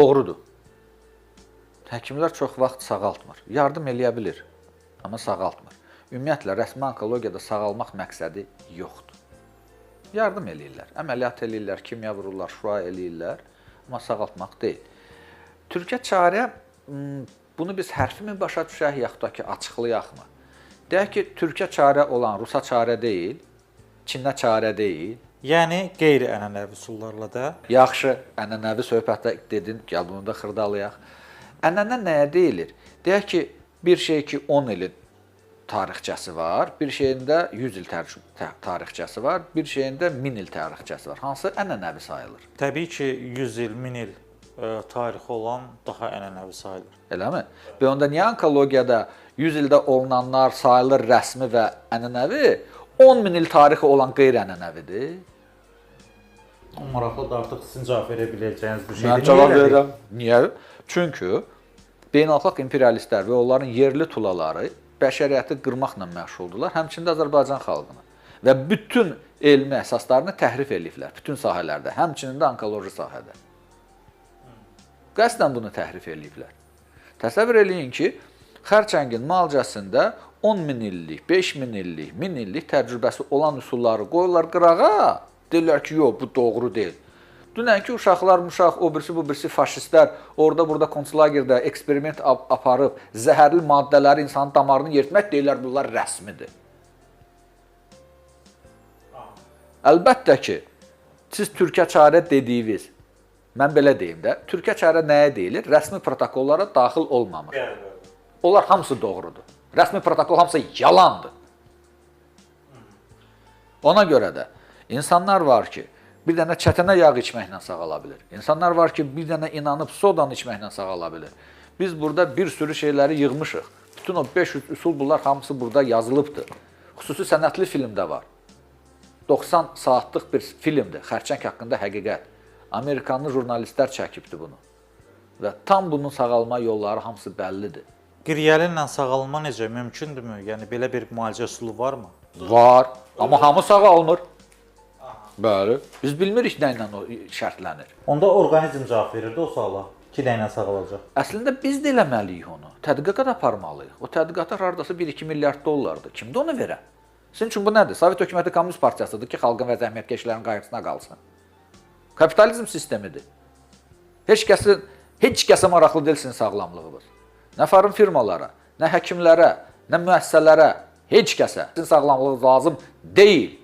Doğrudur. Həkimlər çox vaxt sağaltmır. Yardım eləyə bilir, amma sağaltmır. Ümumiyyətlə, rəsmi onkologiyada sağalmaq məqsədi yoxdur. Yardım eləyirlər, əməliyyat eləyirlər, kimya vururlar, şua eləyirlər, amma sağaltmaq deyil. Türkə çarə, bunu biz hərfi mi başa düşək, yaxud da ki, açıqlayaqmı? Deyək ki, türkə çarə olan Rusa çarə deyil, Çinə çarə deyil. Yəni, qeyri-ənənəvi üsullarla da. Yaxşı, ənənəvi söhbətdə dedin, gəl bunu da xırdalayaq. Ənənə nəyə deyilir? Deyək ki, bir şey ki 10 ilin tarixçəsi var, bir şeyin də 100 il tarixçəsi var, bir şeyin də 1000 il tarixçəsi var. Hansı ənənəvi sayılır? Təbii ki, 100 il, 1000 il tarixi olan daha ənənəvi sayılır. Eləmi? Və onda niyə onkologiyada 100 ildə olunanlar sayılır rəsmi və ənənəvi, 10.000 il tarixi olan qeyri-ənənəvidir? Maraqlı da artıq sizin cavab verə biləcəyiniz bir şeydir. Mən cavab verirəm. Niyə? Çünki beynəlxalq imperialistlər və onların yerli tulaları bəşəriyyəti qırmaqla məşğuldurlar, həmçində Azərbaycan xalqını. Və bütün elmi əsaslarını təhrif ediblər, bütün sahələrdə, həmçinin də onkoloji sahədə. Qəsdən bunu təhrif ediblər. Təsəvvür eləyin ki, xərçəngin müalicəsində 10.000 illik, 5.000 illik, 1000 illik təcrübəsi olan üsulları qoyurlar qırağa, deyirlər ki, yox, bu doğru deyil. Dünənki uşaqlar, o birisi faşistlər orada burada konslagerdə eksperiment aparıb, zəhərli maddələri insanın damarını yeritmək deyirlər, bunlar rəsmidir. Əlbəttə ki, siz türkə çarə dediyiniz, mən belə deyim də, türkə çarə nəyə deyilir? Rəsmi protokollara daxil olmamış. Onlar hamısı doğrudur. Rəsmi protokol hamısı yalandır. Ona görə də insanlar var ki, bir dənə çətinə yağ içməklə sağala bilir. İnsanlar var ki, bir dənə inanıb sodanı içməklə sağala bilir. Biz burada bir sürü şeyləri yığmışıq. Bütün o 500 üsul bunlar hamısı burada yazılıbdır. Xüsusi sənətli film də var. 90 saatlıq bir filmdir, xərçəng haqqında həqiqət. Amerikanlı jurnalistlər çəkibdir bunu. Və tam bunun sağalma yolları hamısı bəllidir. Qriyalinlə sağalma necə, mümkündürmü? Yəni, belə bir müalicə üsulu varmı? Var, amma hamı sağalmır. Bəli, biz bilmirik nə ilə o şərtlənir. Onda orqanizm cavab verirdi o suala, ki, nə ilə sağalacaq? Əslində biz də eləməliyik onu, tədqiqat aparmalıyıq. O tədqiqatlar haradasa 1-2 milyard dollardır. Kimdə onu verə? Sizin üçün bu nədir? Sovet hökuməti Kommunist Partiyasıdır ki, xalqın və zəhmətkəşlərin qayğısına qalsın. Kapitalizm sistemidir. Heç kəsə maraqlı deyil sizin sağlamlığınız. Nə farm firmalara, nə həkimlərə, nə müəssisələrə, heç kəsə sizin sağlamlığınız lazım deyil.